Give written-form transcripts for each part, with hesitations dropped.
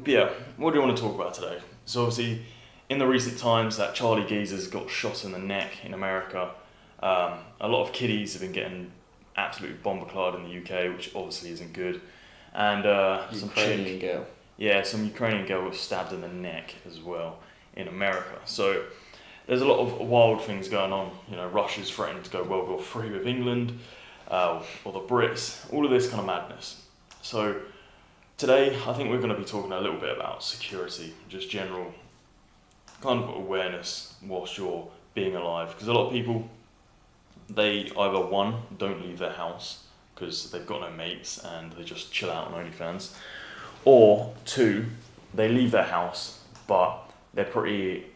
But yeah, what do you want to talk about today? So obviously, in the recent times that Charlie Geezer's got shot in the neck in America, a lot of kiddies have been getting absolutely bomber-clad in the UK, which obviously isn't good. And Ukrainian girl. some Ukrainian girl was stabbed in the neck as well in America. So there's a lot of wild things going on. You know, Russia's threatening to go World War III with England, or the Brits, all of this kind of madness. So today, I think we're going to be talking a little bit about security, just general kind of awareness whilst you're being alive. Because a lot of people, they either one, don't leave their house because they've got no mates and they just chill out on OnlyFans, or two, they leave their house but they're pretty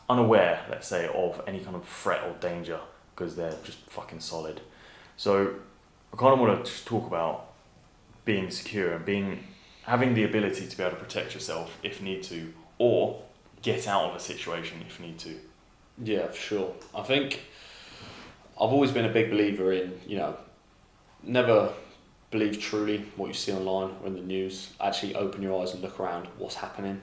unaware, let's say, of any kind of threat or danger because they're just fucking solid. So I kind of want to just talk about being secure and having the ability to be able to protect yourself if need to, or get out of a situation if need to. Yeah, for sure. I think I've always been a big believer in, never believe truly what you see online or in the news. Actually open your eyes and look around what's happening.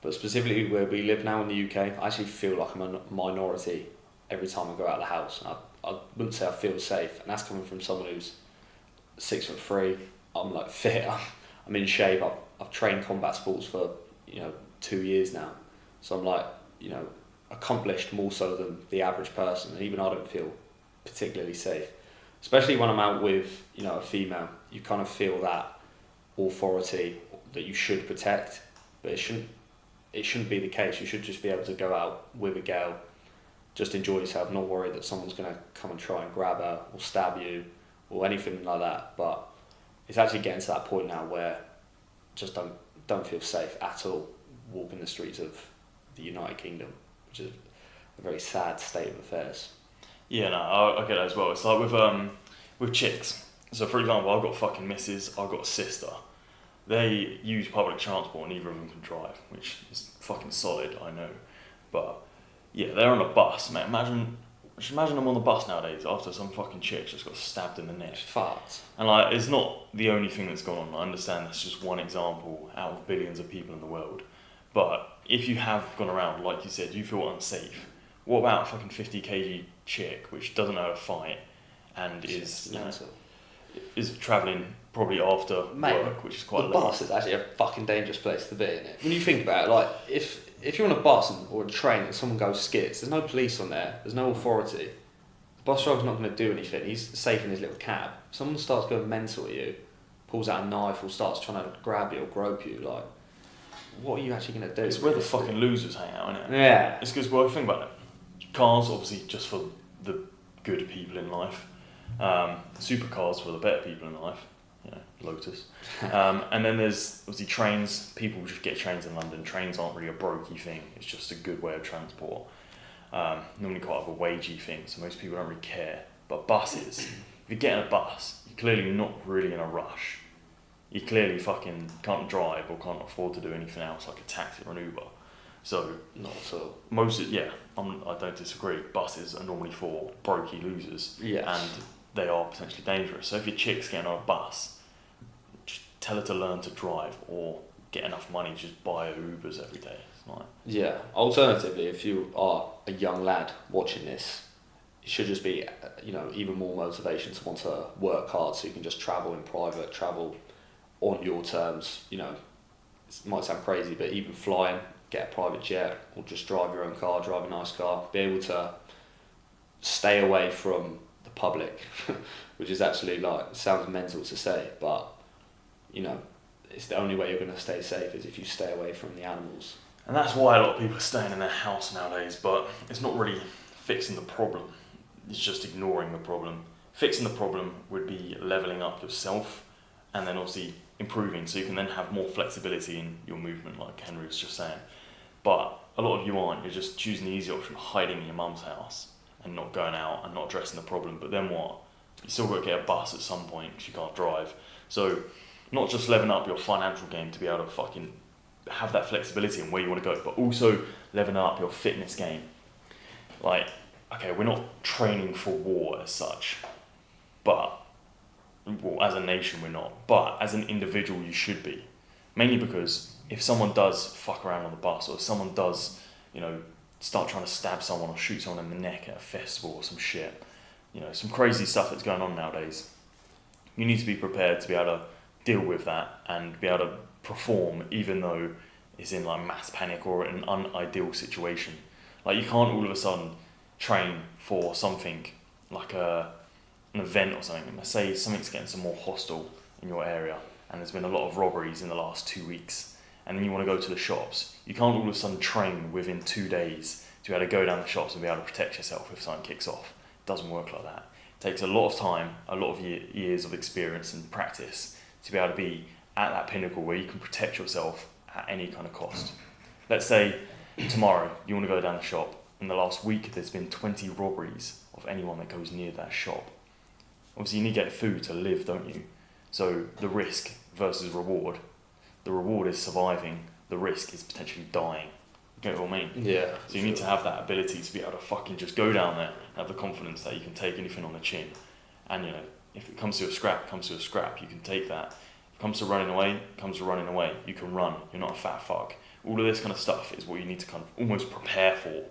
But specifically where we live now in the UK, I actually feel like I'm a minority every time I go out of the house. And I wouldn't say I feel safe, and that's coming from someone who's 6'3". I'm like fit. I'm in shape. I've trained combat sports for 2 years now, so I'm like accomplished more so than the average person. And even I don't feel particularly safe, especially when I'm out with a female. You kind of feel that authority that you should protect, but it shouldn't be the case. You should just be able to go out with a girl, just enjoy yourself, not worry that someone's going to come and try and grab her or stab you or anything like that. But it's actually getting to that point now where just don't feel safe at all walking the streets of the United Kingdom, which is a very sad state of affairs. Yeah, no, I get that as well. It's like with chicks. So for example, I've got fucking missus, I've got a sister. They use public transport and neither of them can drive, which is fucking solid, I know. But yeah, they're on a bus, mate. Just imagine them on the bus nowadays after some fucking chick just got stabbed in the neck. It's fucked. And like, it's not the only thing that's gone on. I understand that's just one example out of billions of people in the world. But if you have gone around, like you said, you feel unsafe. What about a fucking 50 kg chick which doesn't know how to fight and is travelling probably after work, which is quite late. The bus is actually a fucking dangerous place to be, isn't it? When you think about it, like if you're on a bus or a train and someone goes skits, there's no police on there, there's no authority. The bus driver's not going to do anything. He's safe in his little cab. Someone starts going mental at you, pulls out a knife or starts trying to grab you or grope you, like, what are you actually going to do? It's where the fucking losers hang out, isn't it? Yeah. It's because, well, think about it. Cars, obviously, just for the good people in life. Supercars for the better people in life. Lotus. And then there's obviously trains. People just get trains in London. Trains aren't really a brokey thing. It's just a good way of transport. Normally quite of a wagey thing, so most people don't really care. But buses, if you get in a bus, you're clearly not really in a rush. You clearly fucking can't drive or can't afford to do anything else like a taxi or an Uber. So not at all. I don't disagree. Buses are normally for brokey losers, yes. And they are potentially dangerous. So if your chick's getting on a bus, just tell her to learn to drive or get enough money to just buy her Ubers every day. Yeah. Alternatively, if you are a young lad watching this, it should just be even more motivation to want to work hard so you can just travel in private, travel on your terms. It might sound crazy, but even flying, get a private jet or just drive your own car, drive a nice car, be able to stay away from the public, which is actually sounds mental to say, but it's the only way you're going to stay safe is if you stay away from the animals. And that's why a lot of people are staying in their house nowadays, but it's not really fixing the problem, it's just ignoring the problem. Fixing the problem would be levelling up yourself and then obviously improving so you can then have more flexibility in your movement, like Henry was just saying. But a lot of you aren't. You're just choosing the easy option, hiding in your mum's house and not going out and not addressing the problem. But then what? You still got to get a bus at some point because you can't drive. So not just leveling up your financial game to be able to fucking have that flexibility in where you want to go, but also leveling up your fitness game. Like, okay, we're not training for war as such, but, well, as a nation we're not, but as an individual you should be. Mainly because if someone does fuck around on the bus, or if someone does, start trying to stab someone or shoot someone in the neck at a festival or some shit, some crazy stuff that's going on nowadays, you need to be prepared to be able to deal with that and be able to perform even though it's in like mass panic or an unideal situation. Like you can't all of a sudden train for something like an event or something. Let's say something's getting some more hostile in your area and there's been a lot of robberies in the last 2 weeks, and then you want to go to the shops. You can't all of a sudden train within 2 days to be able to go down the shops and be able to protect yourself if something kicks off. It doesn't work like that. It takes a lot of time, a lot of years of experience and practice to be able to be at that pinnacle where you can protect yourself at any kind of cost. Let's say tomorrow you want to go down the shop. In the last week there's been 20 robberies of anyone that goes near that shop. Obviously you need to get food to live, don't you? So the risk versus reward. The reward is surviving, the risk is potentially dying. You get what I mean? Yeah. So you need to have that ability to be able to fucking just go down there and have the confidence that you can take anything on the chin. And if it comes to a scrap, it comes to a scrap. You can take that. If it comes to running away, it comes to running away. You can run. You're not a fat fuck. All of this kind of stuff is what you need to kind of almost prepare for.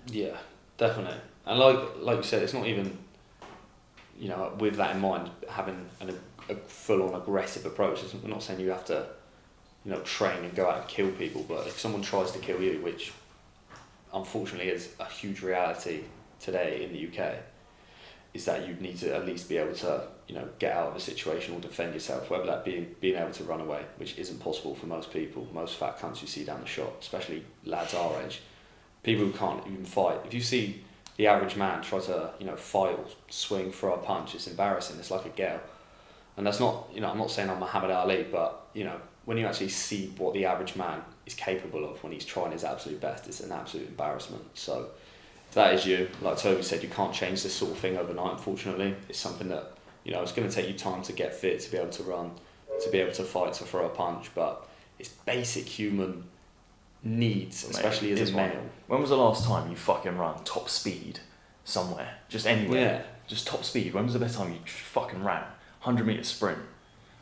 Yeah, definitely. And like you said, it's not even, with that in mind, having a full-on aggressive approach. I'm not saying you have to, train and go out and kill people, but if someone tries to kill you, which unfortunately is a huge reality today in the UK, is that you need to at least be able to, get out of a situation or defend yourself, whether that be being able to run away, which isn't possible for most people, most fat cunts you see down the shop, especially lads our age, people who can't even fight. If you see the average man try to, fight or swing, throw a punch, it's embarrassing, it's like a girl. And that's not, I'm not saying I'm Muhammad Ali, but, when you actually see what the average man is capable of when he's trying his absolute best, it's an absolute embarrassment. So if that is you, like Toby said, you can't change this sort of thing overnight, unfortunately. It's something that, it's going to take you time to get fit, to be able to run, to be able to fight, to throw a punch, but it's basic human needs, especially as a male. When was the last time you fucking run top speed somewhere? Just anywhere? Yeah. Just top speed. When was the best time you just fucking ran? 100-metre sprint?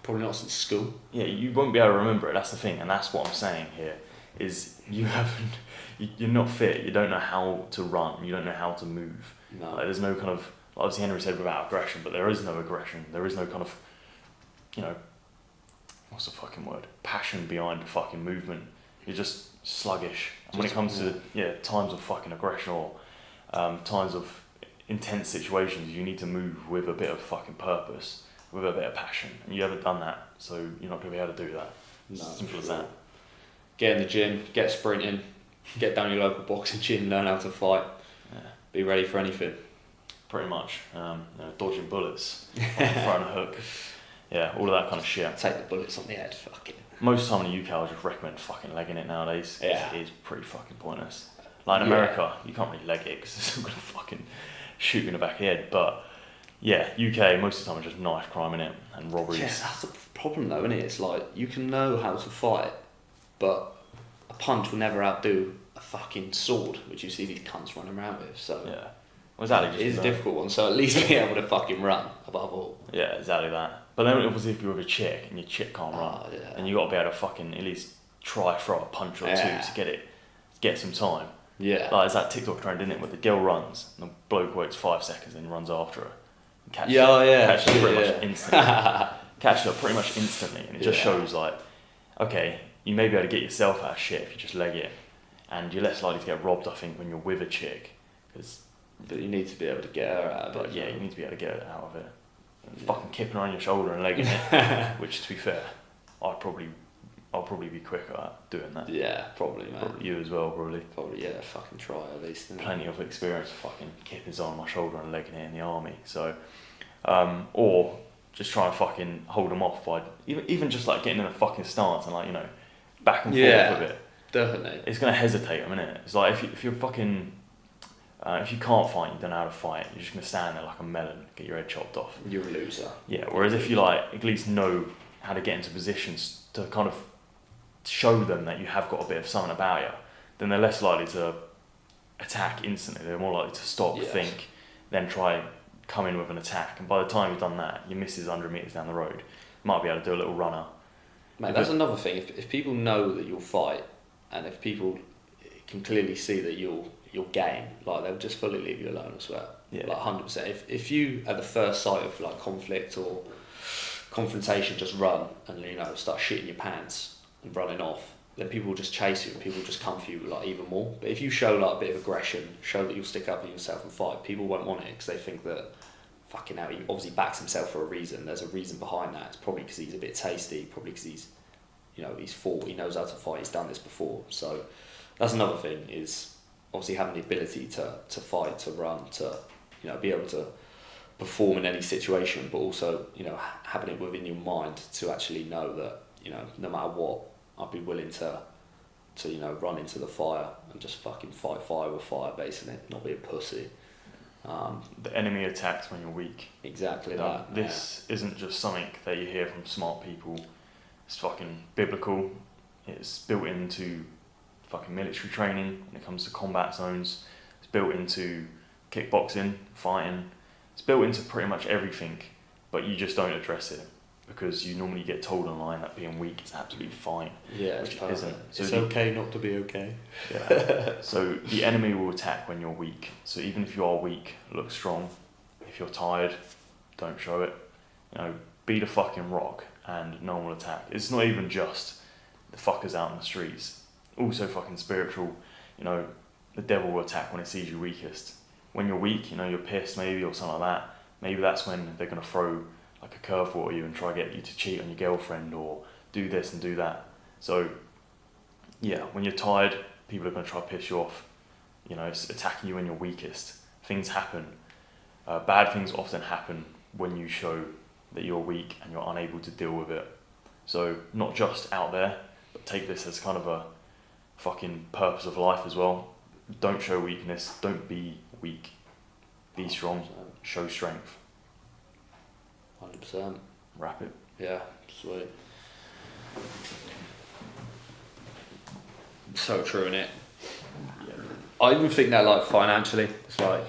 Probably not since school. Yeah, you won't be able to remember it. That's the thing, and that's what I'm saying here. Is you're not fit. You don't know how to run. You don't know how to move. No. There's no kind of, obviously Henry said without aggression, but there is no aggression. There is no kind of, what's the fucking word? Passion behind the fucking movement. You're just sluggish. And when it comes to times of fucking aggression or times of intense situations, you need to move with a bit of fucking purpose, with a bit of passion, and you haven't done that, so you're not going to be able to do that. No, Simple as that. Get in the gym, get sprinting, get down your local boxing gym, learn how to fight, be ready for anything. Pretty much. Dodging bullets, throwing a hook, all of that kind of shit. Take the bullets on the head, fuck it. Most of the time in the UK, I just recommend fucking legging it nowadays. Yeah. It is pretty fucking pointless. Like in America, you can't really leg it because it's still going to fucking shoot you in the back of the head, but UK, most of the time, is just knife crime, innit? And robberies. Yeah, that's the problem though, isn't it? It's like, you can know how to fight, but a punch will never outdo a fucking sword, which you see these cunts running around with, so... Yeah. Well, exactly. It is a difficult one, so at least be able to fucking run, above all. Yeah, exactly that. But then obviously if you're with a chick, and your chick can't run, then you got to be able to fucking at least try throw a punch or two to get some time. Yeah. Like, it's that TikTok trend, isn't it, where the girl runs, and the bloke waits 5 seconds and runs after her. Catches her pretty much instantly. Catches her pretty much instantly, and it just shows like, okay, you may be able to get yourself out of shit if you just leg it, and you're less likely to get robbed, I think, when you're with a chick, but you need to be able to get her out of it. Yeah, you need to be able to get her out of it. And fucking kipping her on your shoulder and legging it, which, to be fair, I'll probably be quicker at doing that. Yeah, probably, man. Probably you as well, probably. Probably, fucking try at least. Plenty of experience of fucking kipping someone on my shoulder and legging it in the army. So, or just try and fucking hold them off by even just like getting in a fucking stance and like, back and forth a bit. Definitely. It's gonna hesitate them, innit? It's like if you're fucking if you can't fight, you don't know how to fight, you're just gonna stand there like a melon, get your head chopped off. You're a loser. Yeah. Whereas if you like at least know how to get into positions to kind of show them that you have got a bit of something about you, then they're less likely to attack instantly. They're more likely to stop, think, then try come in with an attack. And by the time you've done that, your missus 100 metres down the road. You might be able to do a little runner. Mate, that's another thing. If people know that you'll fight, and if people can clearly see that you'll game, like they'll just fully leave you alone as well. Yeah. Like 100%. If you at the first sight of like conflict or confrontation just run and start shitting your pants and running off, then people will just chase you and people will just come for you like even more. But if you show like a bit of aggression, show that you'll stick up for yourself and fight, people won't want it because they think that fucking hell, he obviously backs himself for a reason. There's a reason behind that. It's probably because he's a bit tasty, probably because he's fought, he knows how to fight, he's done this before. So that's another thing, is obviously having the ability to fight, to run, to be able to perform in any situation, but also having it within your mind to actually know that no matter what, I'd be willing to run into the fire and just fucking fight fire with fire, basically, not be a pussy. The enemy attacks when you're weak. Exactly that. This isn't just something that you hear from smart people. It's fucking biblical. It's built into fucking military training when it comes to combat zones. It's built into kickboxing, fighting. It's built into pretty much everything, but you just don't address it because you normally get told online that being weak is absolutely fine. Yeah, which it's it isn't. So it's okay not to be okay. Yeah. So the enemy will attack when you're weak. So even if you are weak, look strong. If you're tired, don't show it. Be the fucking rock and no one will attack. It's not even just the fuckers out in the streets. Also fucking spiritual. The devil will attack when it sees you weakest. When you're weak, you're pissed maybe or something like that. Maybe that's when they're going to throw like a curveball at you and try to get you to cheat on your girlfriend or do this and do that. So yeah, when you're tired, people are going to try to piss you off. It's attacking you when you're weakest. Things happen. Bad things often happen when you show that you're weak and you're unable to deal with it. So not just out there, but take this as kind of a fucking purpose of life as well. Don't show weakness. Don't be weak. Be strong. Show strength. 100%. Wrap it. Yeah, sweet. So true, innit? Yeah. I even think that like financially, it's like